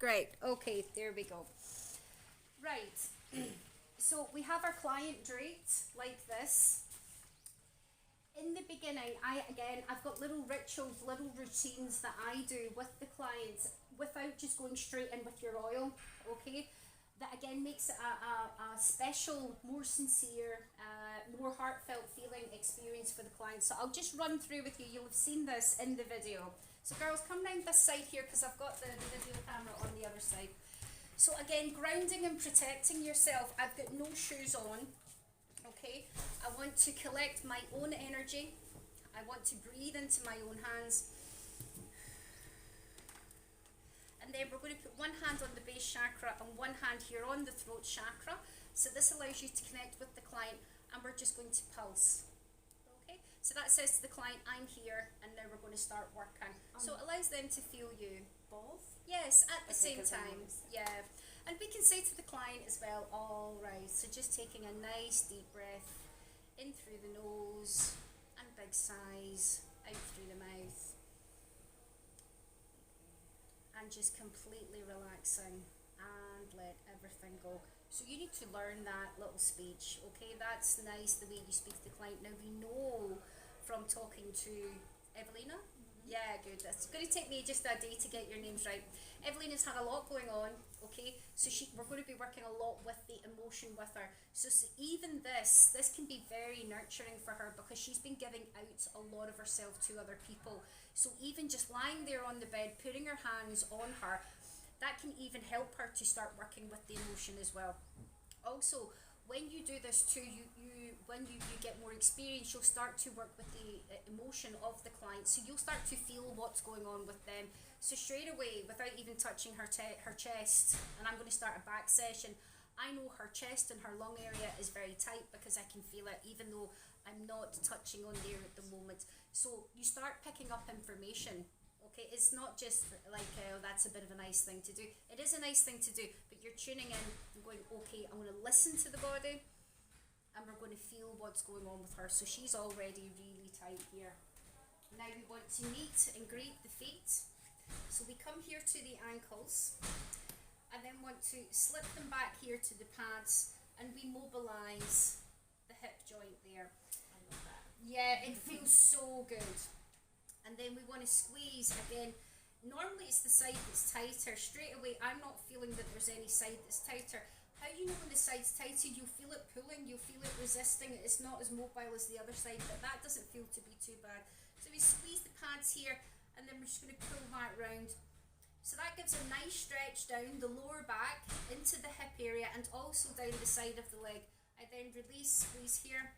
Great. Okay, there we go. Right. So we have our client draped like this. In the beginning, I've got little rituals, little routines that I do with the clients without just going straight in with your oil. Okay, that again makes it a special, more sincere, more heartfelt feeling experience for the client. So I'll just run through with you. You'll have seen this in the video. So girls, come round this side here because I've got the video camera on the other side. So again, grounding and protecting yourself. I've got no shoes on. Okay, I want to collect my own energy. I want to breathe into my own hands. And then we're going to put one hand on the base chakra and one hand here on the throat chakra. So this allows you to connect with the client, and we're just going to pulse. Okay, so that says to the client, I'm here, and now we're going to start working. So it allows them to feel you. Both? Yes, at the same time. Yeah. And we can say to the client as well, all right, so just taking a nice deep breath in through the nose and big sighs out through the mouth. And just completely relaxing and let everything go. So you need to learn that little speech, okay? That's nice, the way you speak to the client. Now we know from talking to Evelina. Yeah, good. It's going to take me just a day to get your names right. Evelina's had a lot going on, okay? So we're going to be working a lot with the emotion with her. So even this can be very nurturing for her because she's been giving out a lot of herself to other people. So even just lying there on the bed, putting her hands on her, that can even help her to start working with the emotion as well. Also, when you do this too, when you get more experience, you'll start to work with the emotion of the client. So you'll start to feel what's going on with them. So straight away, without even touching her chest, and I'm going to start a back session, I know her chest and her lung area is very tight because I can feel it, even though I'm not touching on there at the moment. So you start picking up information. Okay, it's not just like, oh, that's a bit of a nice thing to do. It is a nice thing to do, but you're tuning in and going, okay, I'm going to listen to the body and we're going to feel what's going on with her. So she's already really tight here. Now we want to meet and greet the feet. So we come here to the ankles and then want to slip them back here to the pads and we mobilise the hip joint there. I love that. Yeah, it feels so good. And then we want to squeeze again. Normally it's the side that's tighter. Straight away, I'm not feeling that there's any side that's tighter. How you know when the side's tighter? You feel it pulling, you feel it resisting. It's not as mobile as the other side, but that doesn't feel to be too bad. So we squeeze the pads here, and then we're just going to pull that round. So that gives a nice stretch down the lower back into the hip area and also down the side of the leg. I then release, squeeze here,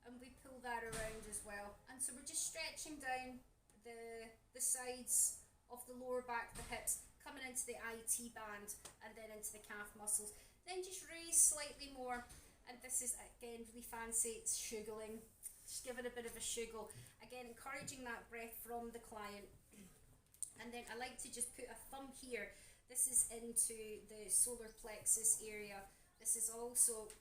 and we pull that around as well. And so we're just stretching down the sides of the lower back, the hips, coming into the IT band and then into the calf muscles. Then just raise slightly more, and this is again really fancy, it's shuggling. Just give it a bit of a shuggle. Again, encouraging that breath from the client. And then I like to just put a thumb here. This is into the solar plexus area. This is also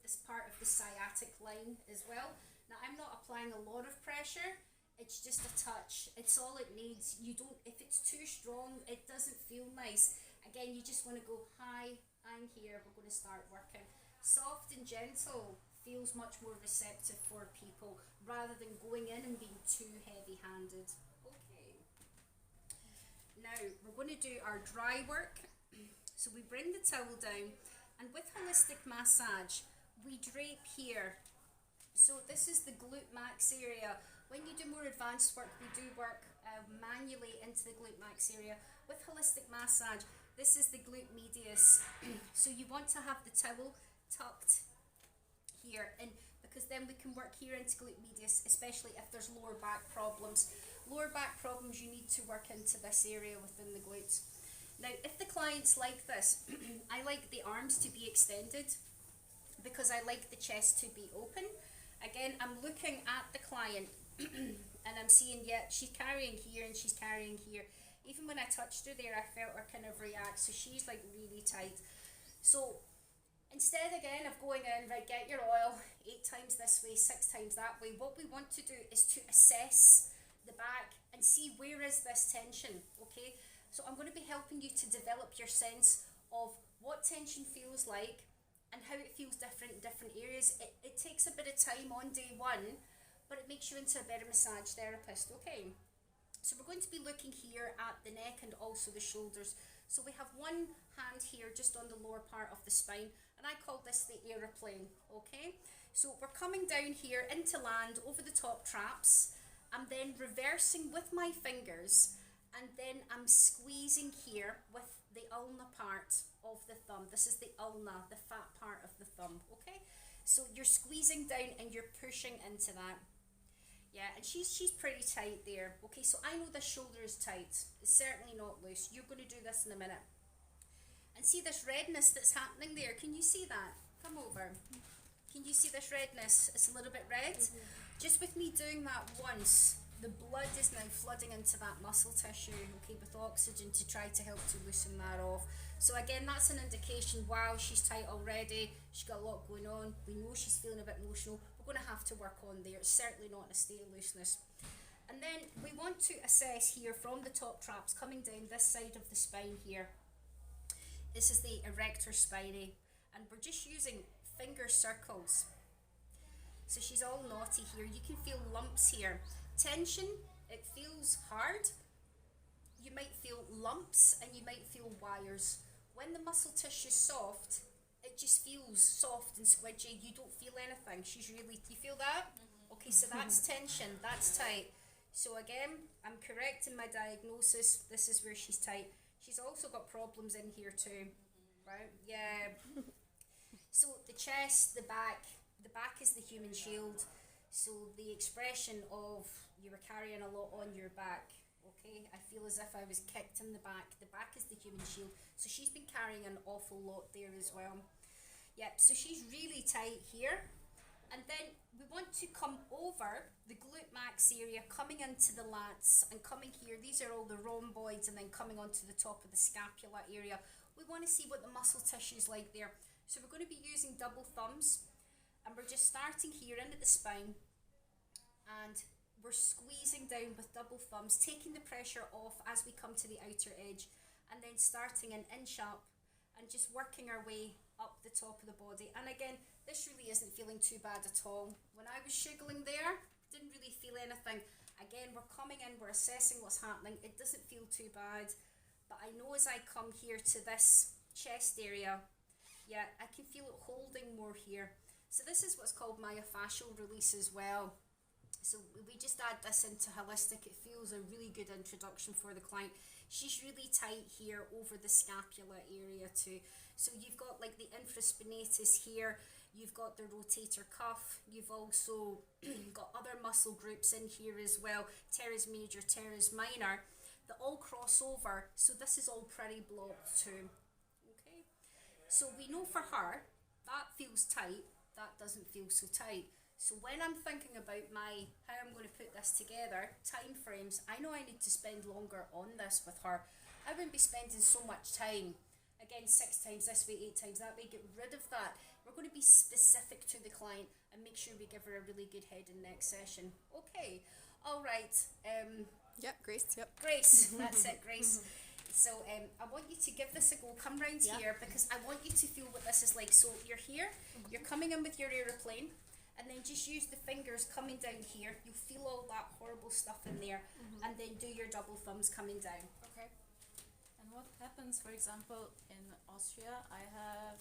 this part of the sciatic line as well. Now I'm not applying a lot of pressure. It's just a touch. It's all it needs. You don't, if it's too strong, it doesn't feel nice. Again, you just want to go, hi, I'm here, we're going to start working. Soft and gentle feels much more receptive for people rather than going in and being too heavy-handed. Okay. Now, we're going to do our dry work. So we bring the towel down, and with holistic massage, we drape here. So this is the glute max area. When you do more advanced work, we do work manually into the glute max area. With holistic massage, this is the glute medius. So you want to have the towel tucked here in, because then we can work here into glute medius, especially if there's lower back problems. Lower back problems, you need to work into this area within the glutes. Now, if the client's like this, I like the arms to be extended because I like the chest to be open. Again, I'm looking at the client and I'm seeing, yeah, she's carrying here and she's carrying here. Even when I touched her there, I felt her kind of react. So she's like really tight. So instead again of going in, right, get your oil 8 times this way, 6 times that way, what we want to do is to assess the back and see where is this tension, okay? So I'm going to be helping you to develop your sense of what tension feels like and how it feels different in different areas. It takes a bit of time on day one, but it makes you into a better massage therapist, okay? So we're going to be looking here at the neck and also the shoulders. So we have one hand here just on the lower part of the spine, and I call this the aeroplane, okay? So we're coming down here into land over the top traps. I'm then reversing with my fingers, and then I'm squeezing here with the ulna part of the thumb. This is the ulna, the fat part of the thumb, okay? So you're squeezing down and you're pushing into that. Yeah, and she's pretty tight there. Okay, so I know the shoulder is tight. It's certainly not loose. You're going to do this in a minute. And see this redness that's happening there? Can you see that? Come over. Can you see this redness? It's a little bit red. Just with me doing that once, the blood is now flooding into that muscle tissue, okay, with oxygen to try to help to loosen that off. So again, that's an indication, wow, she's tight already, she's got a lot going on, we know she's feeling a bit emotional, we're going to have to work on there. It's certainly not in a state of looseness. And then we want to assess here from the top traps coming down this side of the spine here. This is the erector spinae, and we're just using finger circles. So she's all naughty here. You can feel lumps here. Tension, it feels hard. You might feel lumps and you might feel wires. When the muscle tissue is soft, it just feels soft and squidgy. You don't feel anything. She's really, do you feel that? Okay, so that's tension, that's tight. So again, I'm correct in my diagnosis. This is where she's tight. She's also got problems in here too, right? Yeah. So the chest, the back is the human shield. So the expression of you were carrying a lot on your back, okay? I feel as if I was kicked in the back. The back is the human shield. So she's been carrying an awful lot there as well. Yep, so she's really tight here. And then we want to come over the glute max area, coming into the lats and coming here. These are all the rhomboids, and then coming onto the top of the scapula area. We want to see what the muscle tissue is like there. So we're going to be using double thumbs, and we're just starting here into the spine, and we're squeezing down with double thumbs, taking the pressure off as we come to the outer edge, and then starting an inch up and just working our way up the top of the body. And again, this really isn't feeling too bad at all. When I was shiggling there, didn't really feel anything. Again, we're coming in, we're assessing what's happening. It doesn't feel too bad, but I know as I come here to this chest area, yeah, I can feel it holding more here. So this is what's called myofascial release as well. So we just add this into holistic. It feels a really good introduction for the client. She's really tight here over the scapula area too. So you've got like the infraspinatus here, you've got the rotator cuff, you've also got other muscle groups in here as well, teres major, teres minor, that all cross over. So this is all pretty blocked too. Okay, so we know for her, that feels tight, that doesn't feel so tight. So when I'm thinking about how I'm going to put this together, time frames, I know I need to spend longer on this with her. I wouldn't be spending so much time. Again, 6 times this way, 8 times that way, get rid of that. We're going to be specific to the client and make sure we give her a really good head and neck session. Okay, all right. Yep, Grace, yep. Grace, that's it, Grace. So I want you to give this a go. Come round here, because I want you to feel what this is like. So you're here, you're coming in with your aeroplane, and then just use the fingers coming down here. You'll feel all that horrible stuff in there, and then do your double thumbs coming down. Okay. And what happens, for example, in Austria, I have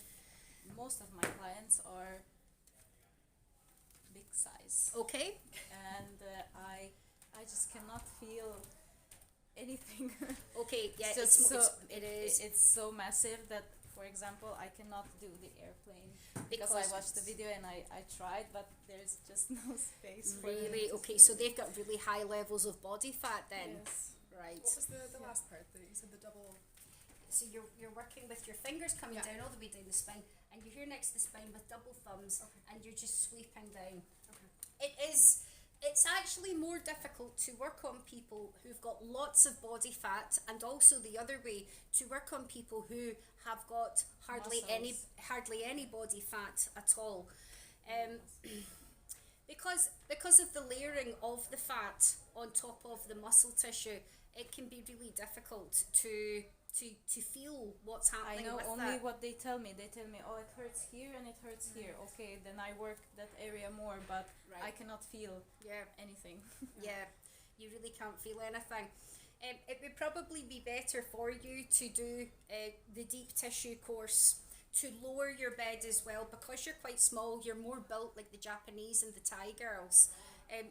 most of my clients are big size. Okay. And I just cannot feel anything. Okay, yeah, So it is. It's so massive that, for example, I cannot do the airplane because I watched the video and I tried, but there's just no space for it. Really? Okay, so they've got really high levels of body fat then? Yes. Right. What was the last part that you said, the double? So you're working with your fingers coming down all the way down the spine, and you're here next to the spine with double thumbs, and you're just sweeping down. Okay. It's actually more difficult to work on people who've got lots of body fat, and also the other way, to work on people who have got hardly any body fat at all. Because of the layering of the fat on top of the muscle tissue, it can be really difficult to feel what's I happening know with only that. what they tell me. They tell me, oh, it hurts here and it hurts here. Okay, then I work that area more, but I Right. cannot feel Yeah. anything. Yeah, you really can't feel anything. It would probably be better for you to do the deep tissue course to lower your bed as well, because you're quite small. You're more built like the Japanese and the Thai girls.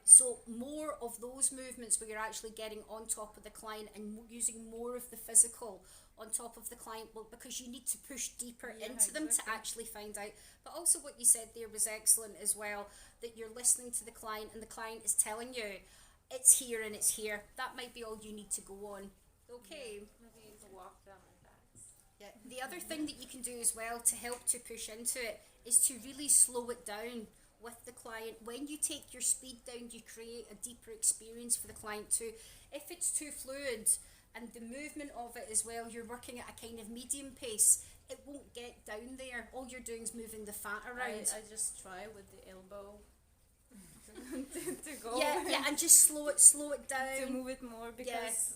So more of those movements where you're actually getting on top of the client and using more of the physical on top of the client, well, because you need to push deeper Yeah, into them to exactly. actually find out. But also what you said there was excellent as well, that you're listening to the client and the client is telling you it's here and it's here. That might be all you need to go on. Okay. Maybe to walk down my backs. Yeah. The other thing that you can do as well to help to push into it is to really slow it down with the client. When you take your speed down, you create a deeper experience for the client too. If it's too fluid and the movement of it as well, you're working at a kind of medium pace, it won't get down there. All you're doing is moving the fat around. I just try with the elbow to go. Yeah, and just slow it To down. move it more because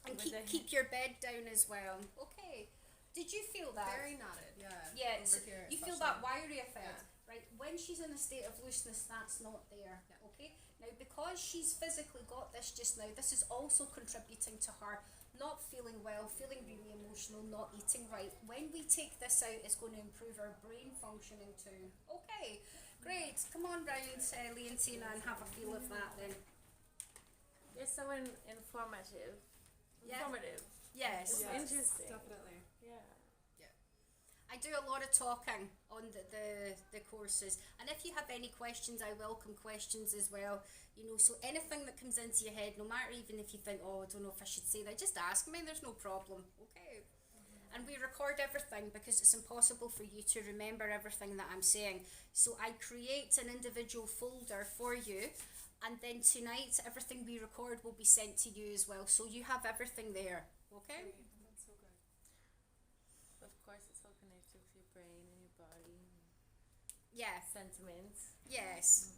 And with keep the- keep your bed down as well. Okay. Did you feel that? Very knotted, yeah. Yeah, over so here you feel especially. that wiry effect, right? When she's in a state of looseness, that's not there. Yeah. Okay. Now, because she's physically got this just now, this is also contributing to her not feeling well, feeling really emotional, not eating right. When we take this out, it's going to improve our brain functioning too. Okay, great. Come on round, Leontina, and have a feel of that then. You're so informative. Yeah. Informative. Yes. Yes, Interesting. definitely. Yeah. I do a lot of talking on the courses, and if you have any questions, I welcome questions as well. You know, so anything that comes into your head, no matter even if you think, oh, I don't know if I should say that, just ask me. There's no problem. Okay. And we record everything because it's impossible for you to remember everything that I'm saying. So I create an individual folder for you, and then tonight everything we record will be sent to you as well. So you have everything there. Okay. That's so good. Of course, it's all connected with your brain and your body and Yeah. sentiments. Yes.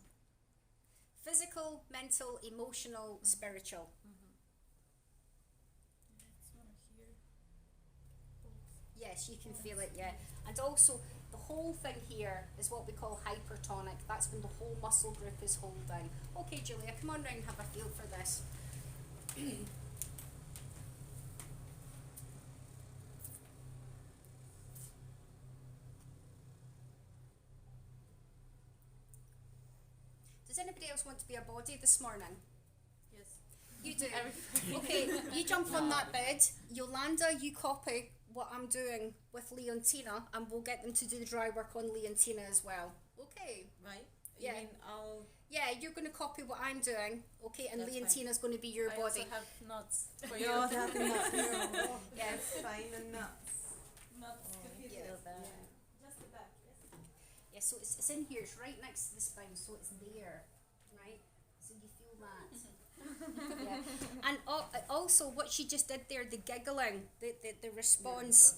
Physical, mental, emotional, spiritual. I just want to hear both. Yes, you can feel it, yeah. And also, the whole thing here is what we call hypertonic. That's when the whole muscle group is holding. Okay, Julia, come on round and have a feel for this. Does anybody else want to be a body this morning? yes. You do. Okay, you jump on that bed. Yolanda, you copy what I'm doing with Leontina, and we'll get them to do the dry work on Leontina as well. Okay. Right? Yeah. You mean I'll Yeah, you're going to copy what I'm doing, okay, and That's fine. Leontina's going to be your I body. also have nuts for You you. also have nuts. Yeah. Fine and nuts. Nuts. Yeah. Feel that. Just the back, yes. Yeah, so it's in here, it's right next to the spine, so it's there, right? So you feel that. Yeah. And also, what she just did there, the giggling, the response,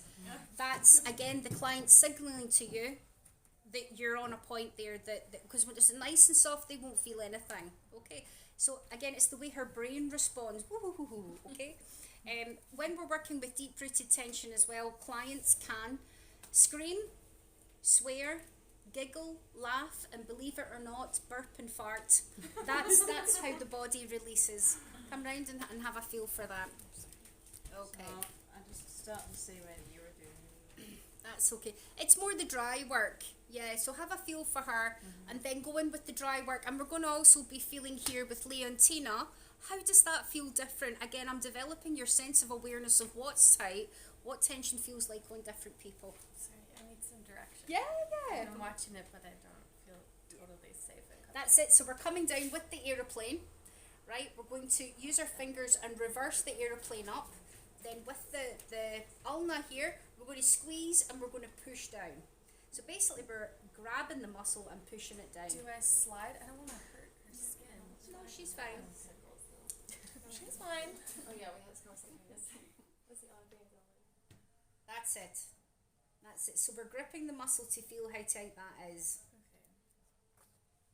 that's again the client signaling to you that you're on a point there, that because when it's nice and soft, they won't feel anything. Okay, so again, it's the way her brain responds. Woo-hoo-hoo-hoo, okay. When we're working with deep-rooted tension as well, clients can scream, swear, giggle, laugh, and believe it or not, burp and fart. That's how the body releases. Come round and have a feel for that. Okay. So I just start to see when you were doing. That's okay. It's more the dry work. Yeah, so have a feel for her and then go in with the dry work. And we're going to also be feeling here with Leontina. How does that feel different? Again, I'm developing your sense of awareness of what's tight, what tension feels like on different people. Sorry, I need some direction. Yeah. I'm watching it, but I don't feel totally safe. That's it. So we're coming down with the aeroplane, right? We're going to use our fingers and reverse the aeroplane up. Then with the ulna here, we're going to squeeze and we're going to push down. So basically we're grabbing the muscle and pushing it down. Do I slide? I don't want to hurt her skin. No, she's fine. She's fine. Oh yeah, we have small fingers. What's the other thing? That's it. That's it. So we're gripping the muscle to feel how tight that is.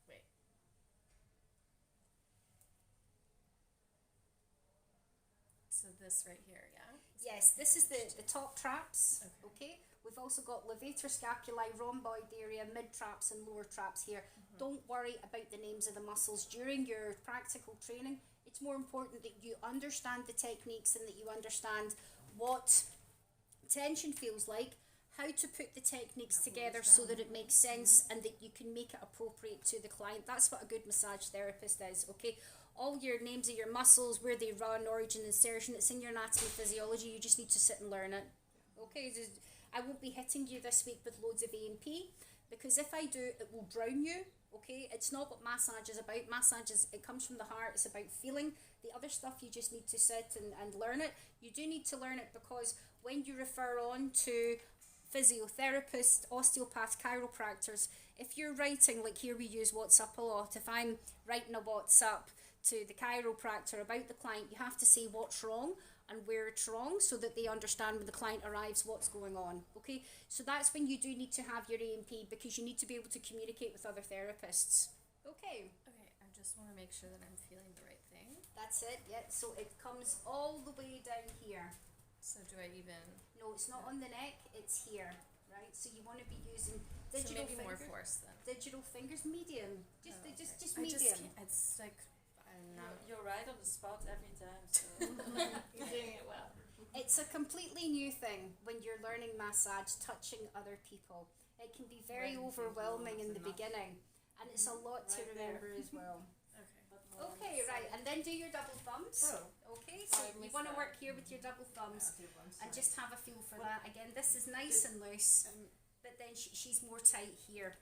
Okay. Wait. So this right here, yeah? Yes, this is the top traps, okay? We've also got levator scapulae, rhomboid area, mid traps and lower traps here. Don't worry about the names of the muscles. During your practical training, it's more important that you understand the techniques and that you understand what tension feels like, how to put the techniques together so that it makes sense and that you can make it appropriate to the client. That's what a good massage therapist is, okay? All your names of your muscles, where they run, origin, insertion, it's in your anatomy physiology. You just need to sit and learn it, okay? I won't be hitting you this week with loads of A&P, because if I do, it will drown you, okay? It's not what massage is about. Massage is, it comes from the heart. It's about feeling. The other stuff, you just need to sit and learn it. You do need to learn it because when you refer on to physiotherapists, osteopaths, chiropractors, if you're writing, like here we use WhatsApp a lot, if I'm writing a WhatsApp to the chiropractor about the client, you have to say what's wrong and where it's wrong so that they understand when the client arrives what's going on, okay? So that's when you do need to have your A&P, because you need to be able to communicate with other therapists, okay? Okay, I just want to make sure that I'm feeling the right thing. That's it, yeah, so it comes all the way down here. So do I even... No, it's not on the neck, it's here, right? So you want to be using So digital maybe more fingers. force then. Digital fingers, medium. Just Oh, just I medium. can't, it's like, I'm not... You're right on the spot every time, so. You're doing it well. It's a completely new thing when you're learning massage, touching other people. It can be very When overwhelming in people the enough. beginning, and it's a lot to Right there. remember as well. Okay. Okay, right, and then do your double thumbs. Oh. Okay, so I you missed want to that. work here with your double thumbs and just have a feel for What- that. Again, this is nice and loose, but then she's more tight here.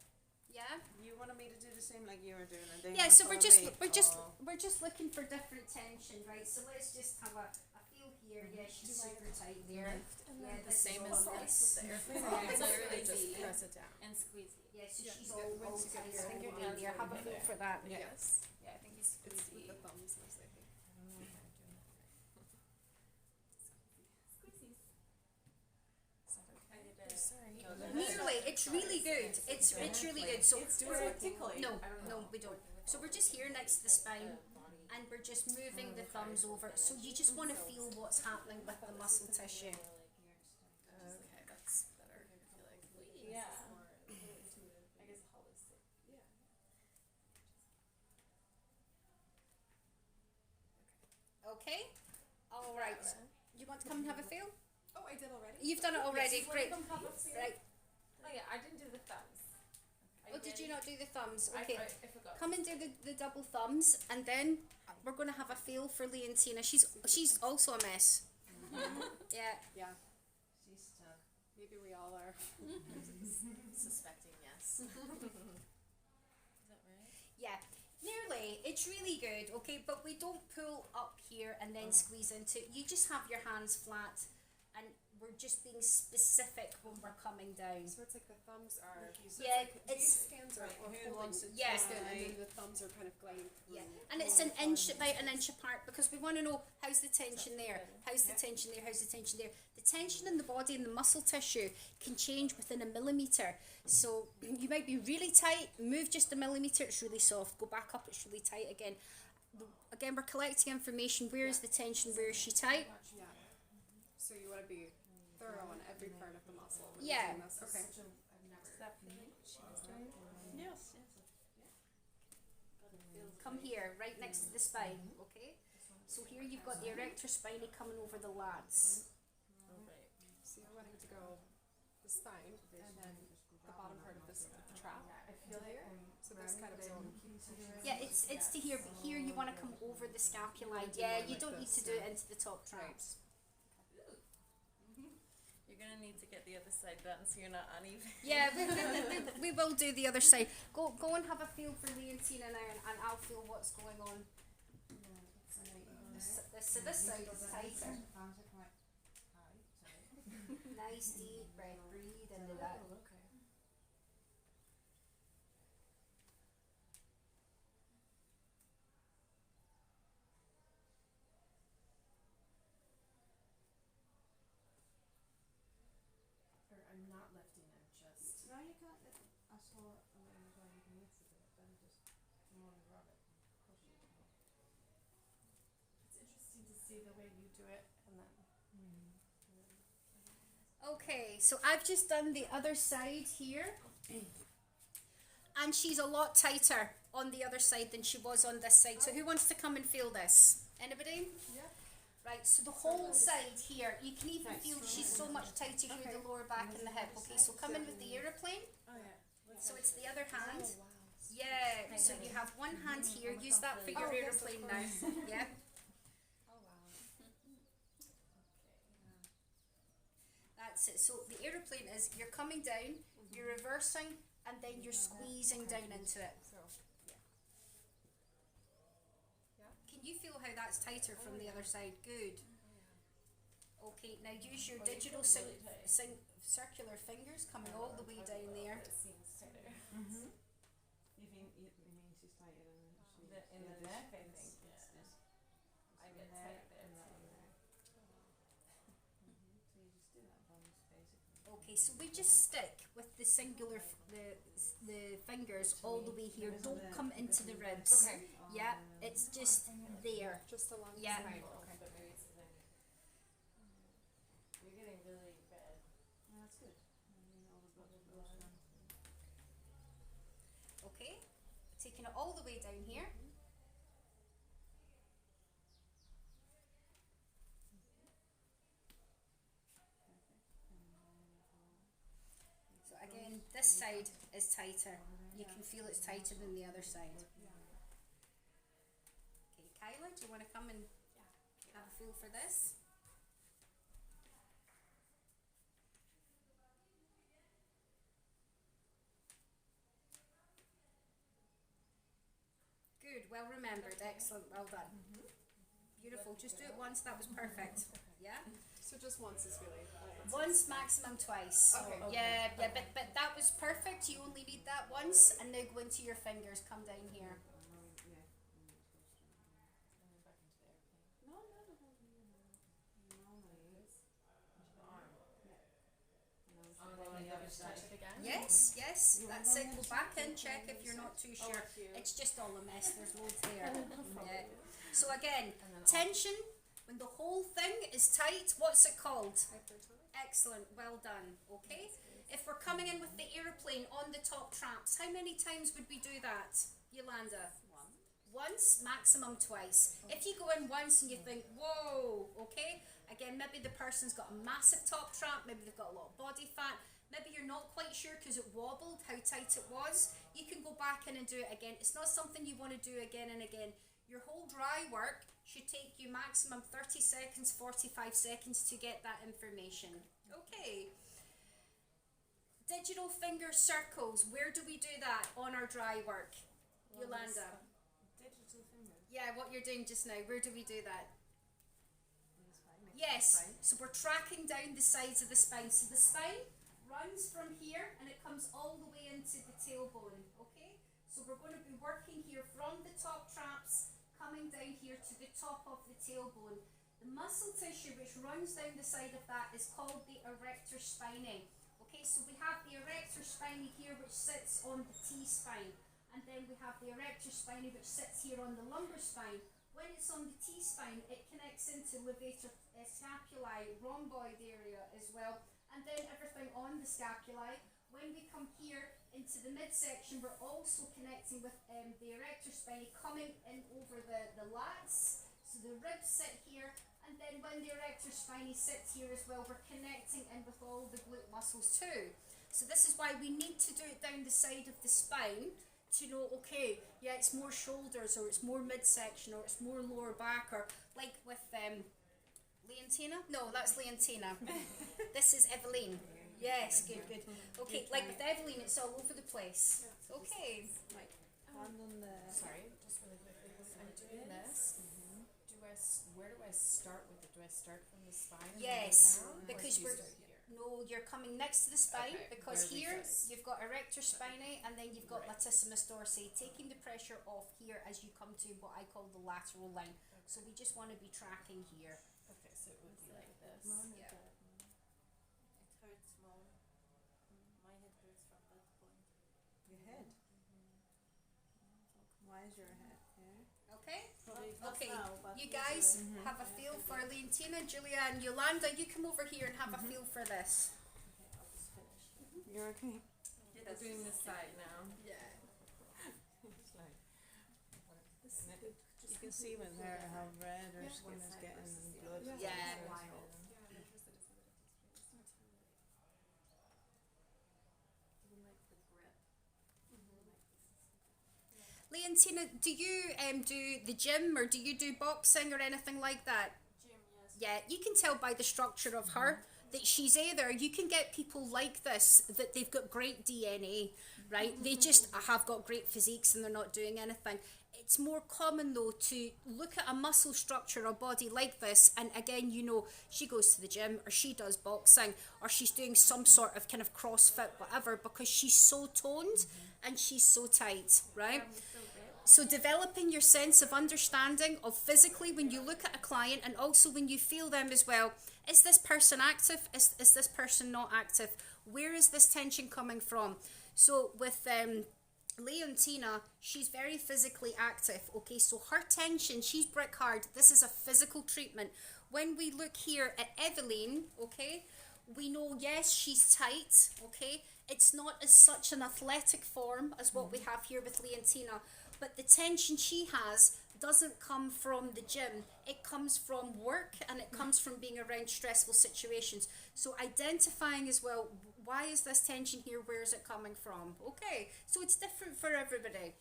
Yeah. You wanted me to do the same like you were doing, and then Yeah, so you we're follow just me? we're just looking for different tension, right? So let's just have a feel here. Yeah, she's super tight there. Yeah, The this same is as all this nice. with the airplane. Oh, So I really it's just easy. press it down. And squeeze it. Yeah, so Yeah, she's yeah, all once you tight. get your Finger hands in there. Have a over feel there. for that. Yes. Yeah, I think it's It's with squeezy. the thumbs, most likely. I don't know if I'm doing that right. Squeezies. Is that okay? I did it. Sorry. Nearly, it's really good. It's really good. So tickling. no, we don't. So we're just here next to the spine, and we're just moving the thumbs over. So you just want to feel what's happening with the muscle tissue. Okay, that's better. I feel like. Yeah. I guess holistic. Yeah. Okay. All right. You want to come and have a feel? Oh, I did already? You've done it already. Yes. Great. Wanna come have a feel? Right. Oh yeah, I didn't do the thumbs. Oh, did you not do the thumbs? I Okay. forgot. Come and do the double thumbs, and then we're going to have a feel for Leontina. She's also a mess. Yeah. Yeah. She's stuck. Maybe we all are. Suspecting yes. Is that right? Yeah. Nearly. It's really good, okay? But we don't pull up here and then squeeze into it. You just have your hands flat, and we're just being specific when we're coming down. So it's like the thumbs are. So Yeah, these hands are Right, holding. who wants it to Yeah. And then the thumbs are kind of gliding through. Yeah, and it's an inch, about an inch apart, because we want to know how's the tension there, how's the tension there, how's the tension there. The tension in the body and the muscle tissue can change within a millimetre. So you might be really tight, move just a millimetre, it's really soft, go back up, it's really tight again. Again, we're collecting information. Where is the tension? Where is she tight? Yeah. So you want to be thorough on every part of the muscle. when Yeah. doing this. Okay. Yes. Come here, right next to the spine, okay? So here you've got the erector spinae coming over the lats. So you're wanting to go the spine and then the bottom part of this trap. I feel here. So this kind of zone. Yeah, it's to here, but here you want to come over the scapulae. Yeah, you don't need to do it into the top traps. You're gonna need to get the other side done so you're not uneven. Yeah, we will do the other side. Go and have a feel for Leontina now, and I'll feel what's going on. So this side is tighter. Nice deep breath. Breathe into that. Or I'm not lifting, I'm just. No, you can't. I saw it a long time you can lift it, then just more and rub it and push it. It's interesting to see the way you do it, and then. Okay, so I've just done the other side here. And she's a lot tighter on the other side than she was on this side. So who wants to come and feel this? Anybody? Yeah. Right, so the whole side here, you can even feel she's so much tighter here, the lower back and the hip. Okay, so come in with the aeroplane. Oh yeah. So it's the other hand. Yeah, so you have one hand here. Use that for your aeroplane now. Yeah. Oh wow. That's it. So the aeroplane is you're coming down, you're reversing, and then you're squeezing down into it. So Can you feel how that's tighter from the other side? Good. Okay, now use your digital circular fingers coming all the way down there. It seems tighter. You mean she's tighter than she In the neck, I think. Yeah. I get tight there. So you just do that once basically. Okay, so we just stick with the singular, the fingers all the way here. Don't come into the ribs. Okay. Yeah, it's just there. just along Yeah. the side. Okay, but maybe it's then. You're getting really red. Yeah, that's good. I mean, all the blood goes down. Okay, taking it all the way down here. So again, this side is tighter. You can feel it's tighter than the other side. Okay, Kyla, do you want to come and have a feel for this? Good, well remembered, excellent, well done. Beautiful, just do it once, that was perfect. Yeah? So just once is really. Once, maximum twice. Okay. Yeah, but that was perfect, you only need that once, and now go into your fingers, come down here. And then back into the airplane. No, normally. Arm. No, And then the other side. Touch it again. Yes, that's it, go back in, check if you're not too Oh, sure. cute. It's just all a mess, there's loads there. Yeah. So again, tension, when the whole thing is tight, what's it called? Hypertonic. Excellent, well done, okay? If we're coming in with the aeroplane on the top traps, how many times would we do that, Yolanda? Once, maximum twice. If you go in once and you think, whoa, okay? Again, maybe the person's got a massive top trap, maybe they've got a lot of body fat, maybe you're not quite sure because it wobbled how tight it was. You can go back in and do it again. It's not something you want to do again and again. Your whole dry work should take you maximum 30 seconds, 45 seconds to get that information. Okay. Digital finger circles, where do we do that on our dry work? Yolanda. digital fingers. Yeah, what you're doing just now, where do we do that? In the spine. Yes, so we're tracking down the sides of the spine. So the spine runs from here and it comes all the way into the tailbone, okay? So we're going to be working here from the top traps, coming down here to the top of the tailbone. The muscle tissue which runs down the side of that is called the erector spinae. Okay, so we have the erector spinae here which sits on the T-spine. And then we have the erector spinae which sits here on the lumbar spine. When it's on the T-spine, it connects into levator scapulae, rhomboid area as well, and then everything on the scapulae. When we come here into the midsection, we're also connecting with the erector spinae coming in over the lats. So the ribs sit here, and then when the erector spinae sits here as well, we're connecting in with all the glute muscles too. So this is why we need to do it down the side of the spine to know, okay, yeah, it's more shoulders, or it's more midsection, or it's more lower back, or like with Leontina? No, that's Leontina. This is Eveline. Yes, good. Okay, like with Eveline, it's all over the place. Okay. Right. Hand on the. Sorry, just really quickly. When I'm doing this, where do I start with it? Do I start from the spine and Yes, go down? because or do you we're start here? no, you're coming next to the spine, Okay, because where we here just- you've got erector spinae and then you've got Right. latissimus dorsi, taking the pressure off here as you come to what I call the lateral line. So we just want to be tracking here. Okay, so it would be like this. Yeah. It hurts more. My head hurts from that point. Your head. Why is your head? Yeah. Okay? Probably not Okay, now, but you guys usually. have a feel for Leontina, Julia, and Yolanda. You come over here and have a feel for this. You're okay. We're doing this side now. Yeah. It's like, you can see when how red her skin is getting and blood. Yeah. I'm interested to see what it does for you. Even like the grip. Leontina, do you do the gym or do you do boxing or anything like that? Gym, yes. Yeah, you can tell by the structure of her that she's either, you can get people like this, that they've got great DNA, right? They just have got great physiques and they're not doing anything. It's more common though to look at a muscle structure or body like this, and again, you know, she goes to the gym or she does boxing or she's doing some sort of kind of CrossFit, whatever, because she's so toned and she's so tight, right? So developing your sense of understanding of physically when you look at a client, and also when you feel them as well. Is this person active? Is this person not active? Where is this tension coming from? So with Leontina, she's very physically active. Okay, so her tension, she's brick hard. This is a physical treatment. When we look here at Evelyn, okay, we know, yes, she's tight, okay. It's not as such an athletic form as what we have here with Leontina, but the tension she has doesn't come from the gym. It comes from work and it comes from being around stressful situations. So identifying as well, why is this tension here? Where is it coming from? Okay, so it's different for everybody.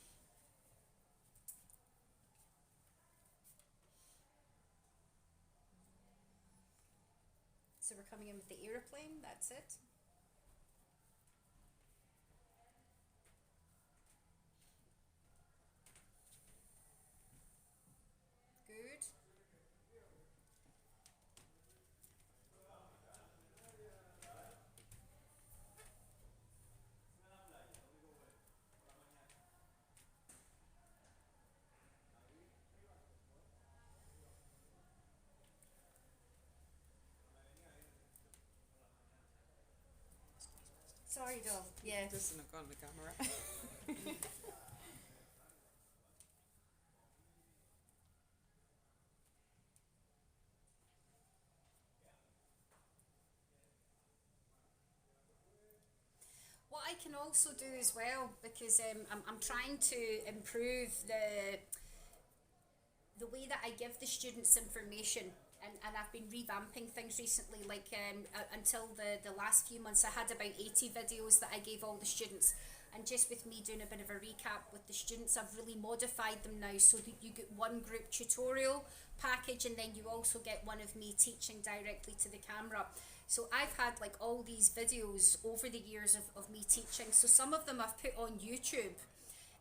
So we're coming in with the aeroplane, that's it. Good. Sorry, doll. Yeah. This is not on the camera. What I can also do as well, because I'm trying to improve the way that I give the students information, and I've been revamping things recently, like until the last few months I had about 80 videos that I gave all the students, and just with me doing a bit of a recap with the students, I've really modified them now so that you get one group tutorial package and then you also get one of me teaching directly to the camera. So I've had like all these videos over the years of me teaching, so some of them I've put on YouTube.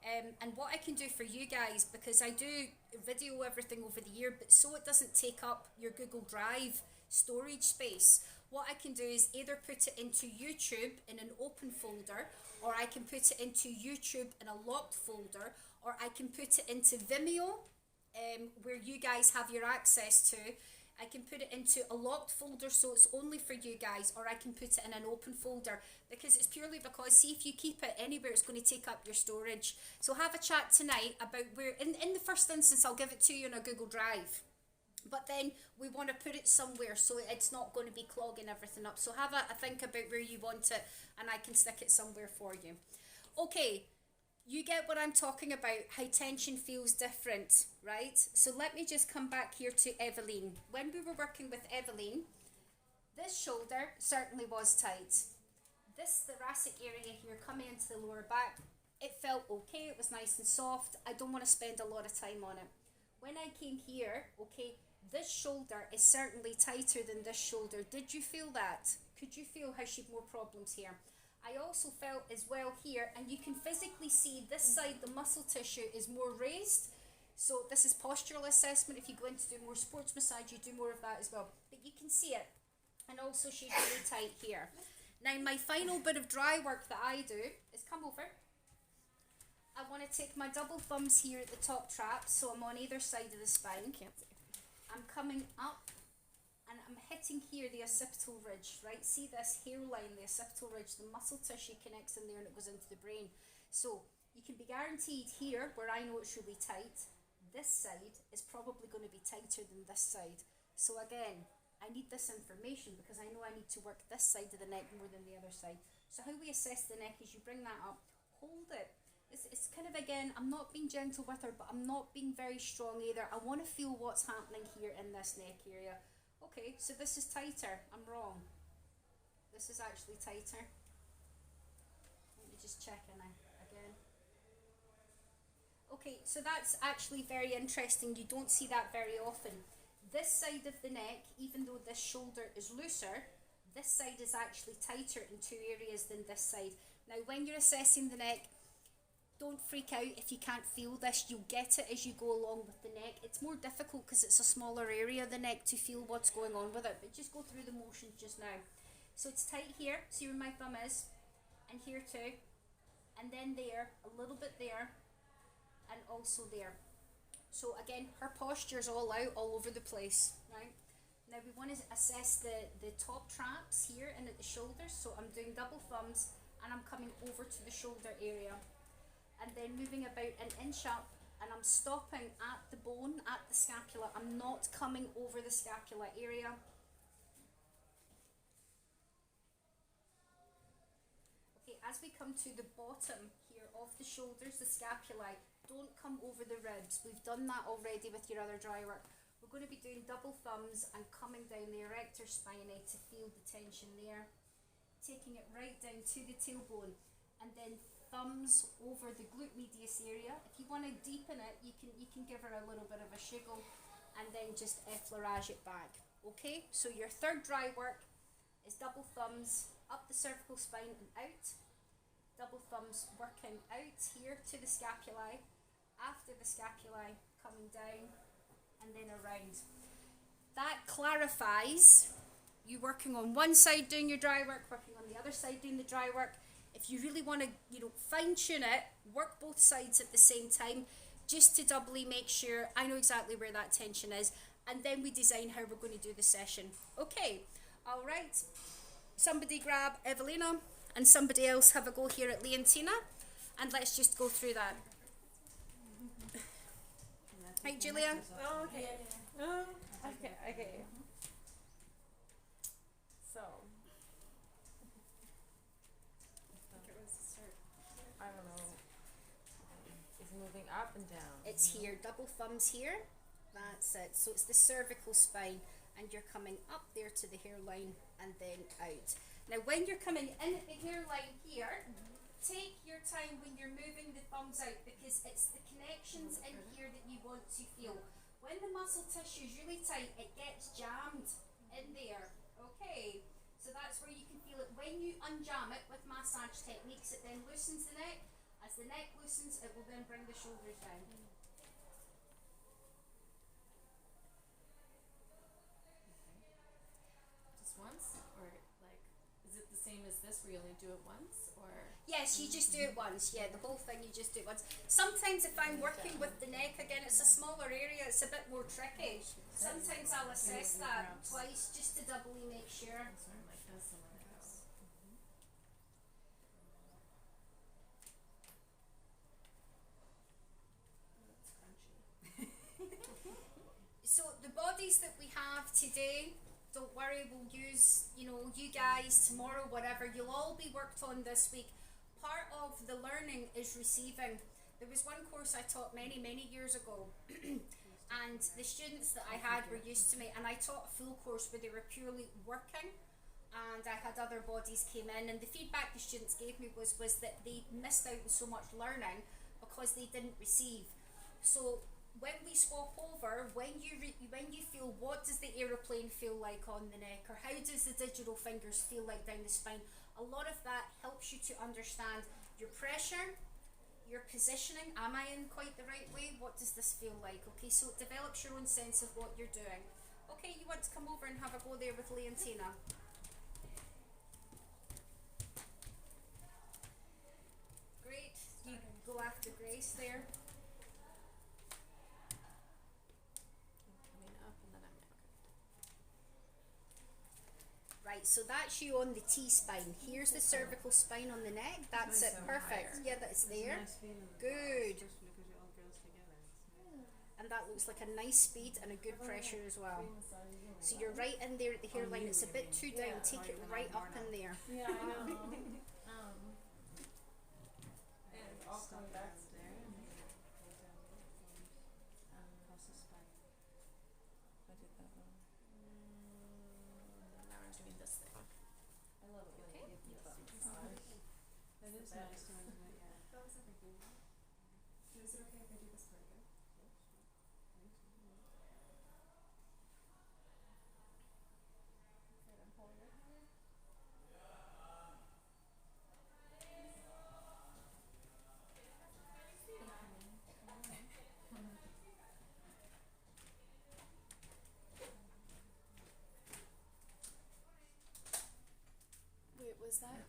And what I can do for you guys, because I do video everything over the year, but so it doesn't take up your Google Drive storage space, what I can do is either put it into YouTube in an open folder, or I can put it into YouTube in a locked folder, or I can put it into Vimeo, where you guys have your access to. I can put it into a locked folder so it's only for you guys, or I can put it in an open folder, because it's purely because, see, if you keep it anywhere, it's going to take up your storage. So have a chat tonight about where, in the first instance, I'll give it to you in a Google Drive. But then we want to put it somewhere so it's not going to be clogging everything up. So have a think about where you want it, and I can stick it somewhere for you. Okay. You get what I'm talking about, how tension feels different, right? So let me just come back here to Evelyn. When we were working with Evelyn, this shoulder certainly was tight. This thoracic area here coming into the lower back, it felt okay, it was nice and soft. I don't want to spend a lot of time on it. When I came here, okay, this shoulder is certainly tighter than this shoulder. Did you feel that? Could you feel how she had more problems here? I also felt as well here, and you can physically see this side, the muscle tissue is more raised. So this is postural assessment. If you go in to do more sports massage, you do more of that as well. But you can see it. And also she's really tight here. Now my final bit of dry work that I do is come over. I want to take my double thumbs here at the top trap, so I'm on either side of the spine. I'm coming up. And I'm hitting here the occipital ridge, right? See this hairline, the occipital ridge, the muscle tissue connects in there and it goes into the brain. So you can be guaranteed here, where I know it's really tight, this side is probably going to be tighter than this side. So again, I need this information because I know I need to work this side of the neck more than the other side. So how we assess the neck is you bring that up, hold it. It's kind of, again, I'm not being gentle with her, but I'm not being very strong either. I want to feel what's happening here in this neck area. Okay, so this is tighter. I'm wrong. This is actually tighter. Let me just check in again. Okay, so that's actually very interesting. You don't see that very often. This side of the neck, even though this shoulder is looser, this side is actually tighter in two areas than this side. Now, when you're assessing the neck, don't freak out if you can't feel this. You'll get it as you go along with the neck. It's more difficult because it's a smaller area of the neck to feel what's going on with it, but just go through the motions just now. So it's tight here, see where my thumb is, and here too, and then there, a little bit there, and also there. So again, her posture is all out, all over the place, right? Now we want to assess the top traps here and at the shoulders. So I'm doing double thumbs and I'm coming over to the shoulder area. And then moving about an inch up, and I'm stopping at the bone, at the scapula. I'm not coming over the scapula area. Okay, as we come to the bottom here of the shoulders, the scapulae, don't come over the ribs. We've done that already with your other dry work. We're going to be doing double thumbs and coming down the erector spinae to feel the tension there. Taking it right down to the tailbone, and then thumbs over the glute medius area. If you want to deepen it, you can give her a little bit of a shiggle and then just effleurage it back. Okay, so your third dry work is double thumbs up the cervical spine and out. Double thumbs working out here to the scapulae, after the scapulae coming down and then around. That clarifies you working on one side doing your dry work, working on the other side doing the dry work. If you really want to, fine tune it, work both sides at the same time, just to doubly make sure I know exactly where that tension is, and then we design how we're going to do the session. Okay, all right. Somebody grab Evelina, and somebody else have a go here at Leontina, and let's just go through that. Right, Julia? Oh, okay. Oh, okay. So, I don't know. It's moving up and down. It's here, double thumbs here. That's it. So it's the cervical spine, and you're coming up there to the hairline and then out. Now, when you're coming in at the hairline here, take your time when you're moving the thumbs out, because it's the connections in here that you want to feel. When the muscle tissue is really tight, it gets jammed in there. Okay, so that's where you can feel it. When you unjam it with massage techniques, it then loosens the neck. As the neck loosens, it will then bring the shoulders down. Just once, or like, is it the same as this where you only do it once, or? Yes, you just do it once. Yeah, the whole thing, you just do it once. Sometimes if I'm working with the neck, again, it's a smaller area, it's a bit more tricky. Sometimes I'll assess that twice just to doubly make sure. Sorry, like this and like this. So the bodies that we have today, don't worry, we'll use, you guys tomorrow, whatever. You'll all be worked on this week. Part of the learning is receiving. There was one course I taught many, many years ago, and the students that I had were used to me, and I taught a full course where they were purely working, and I had other bodies came in, and the feedback the students gave me was that they missed out on so much learning because they didn't receive. So when we swap over, when you feel, what does the aeroplane feel like on the neck, or how does the digital fingers feel like down the spine, a lot of that helps you to understand your pressure, your positioning. Am I in quite the right way? What does this feel like? Okay, so it develops your own sense of what you're doing. Okay, you want to come over and have a go there with Leontina? Great, you go after Grace there. Right, so that's you on the T-spine. Here's the cervical spine on the neck. That's it, perfect. Yeah, that's there. Good. and that looks like a nice speed and a good pressure as well. So you're right in there at the hairline. It's a bit too down. Take it right up in there. Yeah, I know. And it's all coming back to there and then go down the forms across the spine. I did that wrong. now I'm doing this thing. I love it when Okay. you give me buttons. It is nice to isn't it? Yeah. That was everything. Is it okay if I do this part again? Okay, then pull your hair. Wait, was that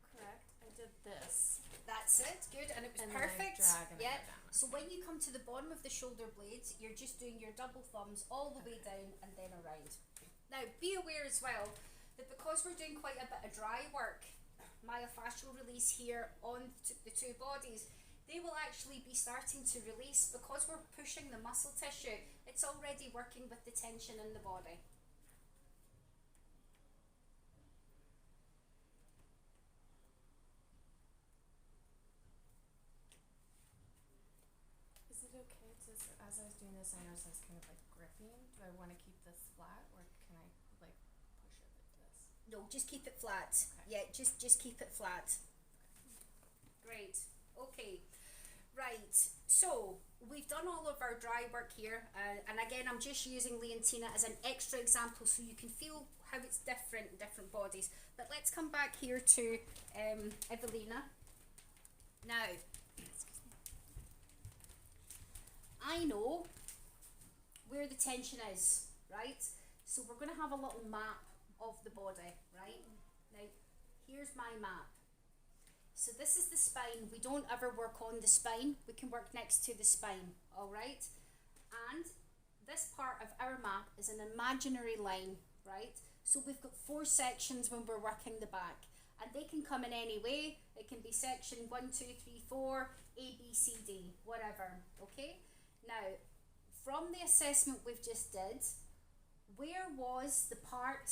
correct? I did this. That's it. Good, and it was And then I perfect. drag and I Yeah. go down. So when you come to the bottom of the shoulder blades, you're just doing your double thumbs all the way down and then around. Now, be aware as well that because we're doing quite a bit of dry work, myofascial release here on the two bodies, they will actually be starting to release because we're pushing the muscle tissue. It's already working with the tension in the body. Is it okay to, as I was doing this, I noticed I was kind of like gripping. Do I want to keep this flat or can I like push it like this? No, just keep it flat. Okay. Yeah, just keep it flat. Great. Okay. Right. So we've done all of our dry work here, and again, I'm just using Leontina as an extra example so you can feel how it's different in different bodies. But let's come back here to Evelina. Now, I know where the tension is, right? So we're going to have a little map of the body, right? Now, here's my map. So this is the spine. We don't ever work on the spine. We can work next to the spine, all right? And this part of our map is an imaginary line, right? So we've got 4 sections when we're working the back. And they can come in any way. It can be section 1, 2, 3, 4, A, B, C, D, whatever, okay? Now, from the assessment we've just did, where was the part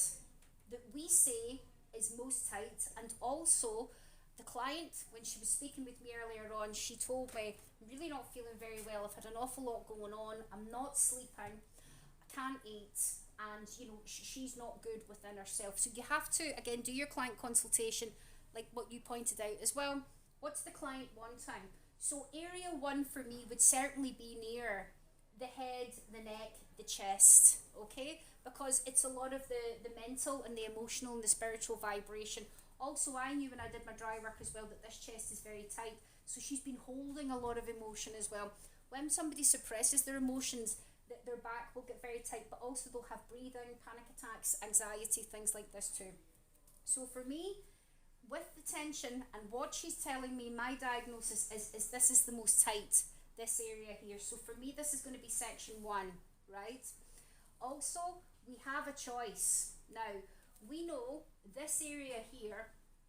that we say is most tight? And also, the client, when she was speaking with me earlier on, she told me, I'm really not feeling very well, I've had an awful lot going on, I'm not sleeping, I can't eat, and you know, she's not good within herself. So you have to, again, do your client consultation, like what you pointed out as well. What's the client wanting? So area 1 for me would certainly be near the head, the neck, the chest, okay? Because it's a lot of the mental and the emotional and the spiritual vibration. Also, I knew when I did my dry work as well that this chest is very tight. So she's been holding a lot of emotion as well. When somebody suppresses their emotions, their back will get very tight, but also they'll have breathing, panic attacks, anxiety, things like this too. So for me, with the tension and what she's telling me, my diagnosis is this is the most tight, this area here. So for me, this is going to be section 1, right? Also, we have a choice. Now, we know this area here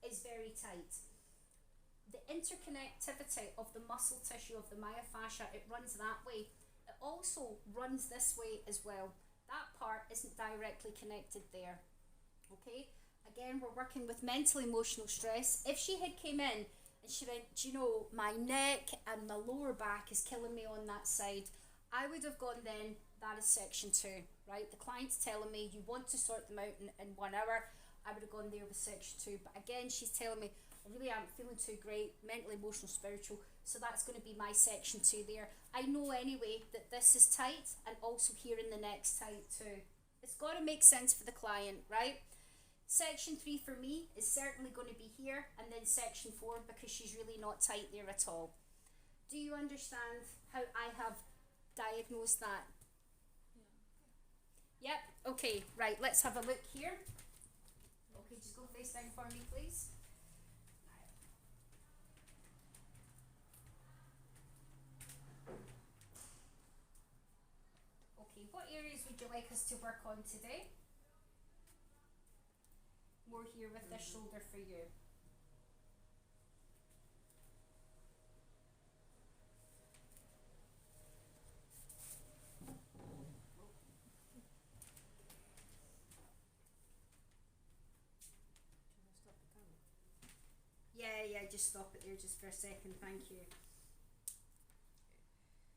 is very tight. The interconnectivity of the muscle tissue of the myofascia, it runs that way. It also runs this way as well. That part isn't directly connected there, okay? Again, we're working with mental emotional stress. If she had came in and she went, do you know, my neck and my lower back is killing me on that side, I would have gone then, that is section 2, right? The client's telling me you want to sort them out in 1 hour. I would have gone there with section 2. But again, she's telling me, I really am feeling too great, mental, emotional, spiritual. So that's going to be my section 2 there. I know anyway that this is tight and also here in the neck's tight too. It's got to make sense for the client, right? Section 3 for me is certainly going to be here, and then section 4 because she's really not tight there at all. Do you understand how I have diagnosed that? Yeah. Yep, okay, right, let's have a look here. Okay, just go face down for me, please. Okay, what areas would you like us to work on today? More here with this shoulder for you. just stop it there just for a second, thank you.